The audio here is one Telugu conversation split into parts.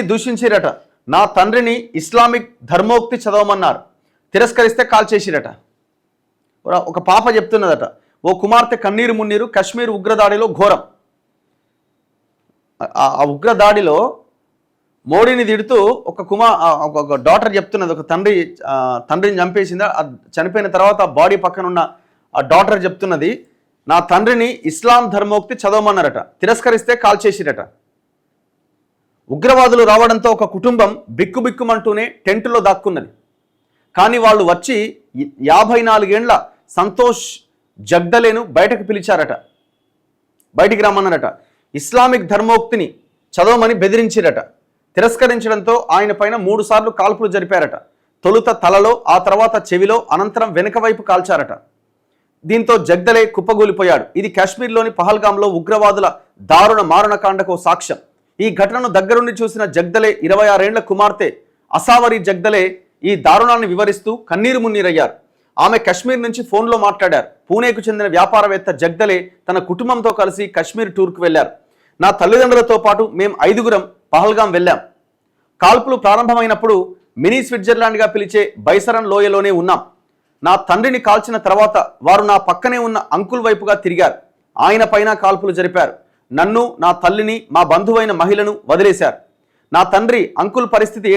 దూషించిరట. నా తండ్రిని ఇస్లామిక్ ధర్మోక్తి చదవమన్నారు, తిరస్కరిస్తే కాల్ చేసిరట. ఒక పాప చెప్తున్నదట, ఓ కుమార్తె కన్నీరు మున్నీరు, కశ్మీర్ ఉగ్రదాడిలో ఘోరం. ఆ ఉగ్రదాడిలో మోడీని తిడుతూ ఒక డాటర్ చెప్తున్నది, ఒక తండ్రిని చంపేసిందా, చనిపోయిన తర్వాత ఆ బాడీ పక్కన ఉన్న ఆ డాటర్ చెప్తున్నది, నా తండ్రిని ఇస్లాం ధర్మోక్తి చదవమన్నారట, తిరస్కరిస్తే కాల్ చేసిరట. ఉగ్రవాదులు రావడంతో ఒక కుటుంబం బిక్కుబిక్కుమంటూనే టెంటులో దాక్కున్నది. కానీ వాళ్ళు వచ్చి 54 ఏండ్ల సంతోష్ జగ్దలేను బయటకు పిలిచారట, బయటికి రమ్మన్నారట. ఇస్లామిక్ ధర్మోక్తిని చదవమని బెదిరించిరట. తిరస్కరించడంతో ఆయన పైన 3 సార్లు కాల్పులు జరిపారట. తొలుత తలలో, ఆ తర్వాత చెవిలో, అనంతరం వెనుక వైపు కాల్చారట. దీంతో జగ్దలే కుప్పగూలిపోయాడు. ఇది కాశ్మీర్లోని పహల్గాంలో ఉగ్రవాదుల దారుణ మారణకాండకు సాక్ష్యం. ఈ ఘటనను దగ్గరుండి చూసిన జగ్దలే 26 ఏండ్ల కుమార్తె అసావరి జగ్దలే ఈ దారుణాన్ని వివరిస్తూ కన్నీరు మున్నీరయ్యారు. ఆమె కశ్మీర్ నుంచి ఫోన్లో మాట్లాడారు. పూణేకు చెందిన వ్యాపారవేత్త జగ్దలే తన కుటుంబంతో కలిసి కశ్మీర్ టూర్కు వెళ్లారు. నా తల్లిదండ్రులతో పాటు మేము 5గురం పహల్గాం వెళ్ళాం. కాల్పులు ప్రారంభమైనప్పుడు మినీ స్విట్జర్లాండ్గా పిలిచే బైసరన్ లోయలోనే ఉన్నాం. నా తండ్రిని కాల్చిన తర్వాత వారు నా పక్కనే ఉన్న అంకుల్ వైపుగా తిరిగారు. ఆయన పైన కాల్పులు జరిపారు. నన్ను, నా తల్లిని, మా బంధువైన మహిళను వదిలేశారు. నా తండ్రి అంకుల్ పరిస్థితి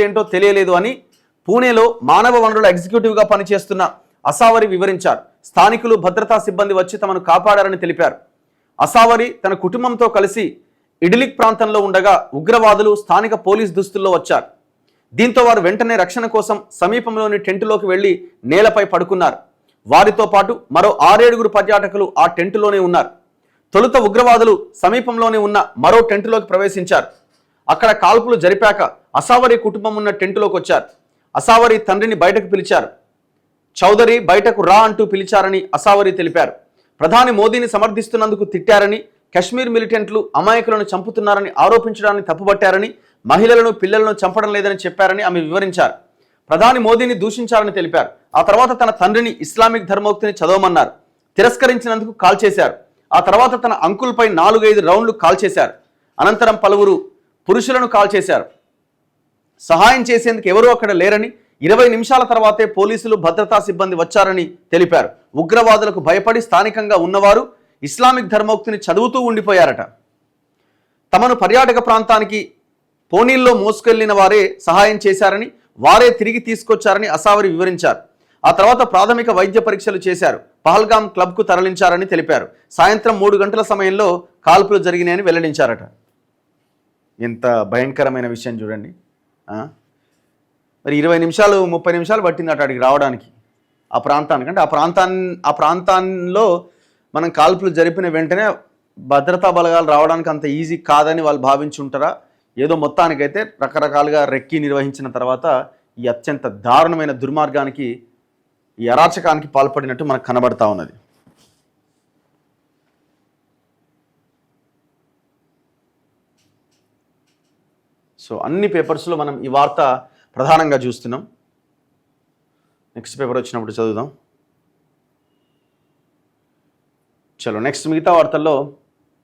ఏంటో తెలియలేదు అని పూణేలో మానవ వనరుల ఎగ్జిక్యూటివ్గా పనిచేస్తున్న అసావరి వివరించారు. స్థానికులు, భద్రతా సిబ్బంది వచ్చి తమను కాపాడారని తెలిపారు. అసావరి తన కుటుంబంతో కలిసి ఇడిలిక్ ప్రాంతంలో ఉండగా ఉగ్రవాదులు స్థానిక పోలీస్ దుస్తుల్లో వచ్చారు. దీంతో వారు వెంటనే రక్షణ కోసం సమీపంలోని టెంటులోకి వెళ్లి నేలపై పడుకున్నారు. వారితో పాటు మరో 6-7గురు పర్యాటకులు ఆ టెంటులోనే ఉన్నారు. తొలుత ఉగ్రవాదులు సమీపంలోనే ఉన్న మరో టెంటులోకి ప్రవేశించారు. అక్కడ కాల్పులు జరిపాక అసావరి కుటుంబం ఉన్న టెంటులోకి వచ్చారు. అసావరి తండ్రిని బయటకు పిలిచారు. చౌదరి బయటకు రా అంటూ పిలిచారని అసావరి తెలిపారు. ప్రధాని మోదీని సమర్థిస్తున్నందుకు తిట్టారని, కశ్మీర్ మిలిటెంట్లు అమాయకులను చంపుతున్నారని ఆరోపించడాన్ని తప్పుబట్టారని, మహిళలను, పిల్లలను చంపడం లేదని చెప్పారని ఆమె వివరించారు. ప్రధాని మోదీని దూషించారని తెలిపారు. ఆ తర్వాత తన తండ్రిని ఇస్లామిక్ ధర్మోక్తిని చదవమన్నారు, తిరస్కరించినందుకు కాల్ చేశారు. ఆ తర్వాత తన అంకుల్పై 4-5 రౌండ్లు కాల్ చేశారు. అనంతరం పలువురు పురుషులను కాల్ చేశారు. సహాయం చేసేందుకు ఎవరూ అక్కడ లేరని, 20 నిమిషాల తర్వాతే పోలీసులు, భద్రతా సిబ్బంది వచ్చారని తెలిపారు. ఉగ్రవాదులకు భయపడి స్థానికంగా ఉన్నవారు ఇస్లామిక్ ధర్మోక్తిని చదువుతూ ఉండిపోయారట. తమను పర్యాటక ప్రాంతానికి పోనీల్లో మోసుకెళ్లిన వారే సహాయం చేశారని, వారే తిరిగి తీసుకొచ్చారని అసావరి వివరించారు. ఆ తర్వాత ప్రాథమిక వైద్య పరీక్షలు చేశారు. పహల్గాం క్లబ్కు తరలించారని తెలిపారు. సాయంత్రం 3 గంటల సమయంలో కాల్పులు జరిగినాయని వెల్లడించారట. ఎంత భయంకరమైన విషయం చూడండి. మరి 20 నిమిషాలు 30 నిమిషాలు పట్టిందట అక్కడికి రావడానికి, ఆ ప్రాంతానికి. అంటే ఆ ప్రాంతాల్లో మనం కాల్పులు జరిపిన వెంటనే భద్రతా బలగాలు రావడానికి అంత ఈజీ కాదని వాళ్ళు భావించి ఉంటారా? ఏదో మొత్తానికైతే రకరకాలుగా రెక్కి నిర్వహించిన తర్వాత ఈ అత్యంత దారుణమైన దుర్మార్గానికి, ఈ అరాచకానికి పాల్పడినట్టు మనకు కనబడతా ఉన్నది. సో అన్ని పేపర్స్లో మనం ఈ వార్త ప్రధానంగా చూస్తున్నాం. నెక్స్ట్ పేపర్ వచ్చినప్పుడు చదువుదాం. చలో నెక్స్ట్ మిగతా వార్తల్లో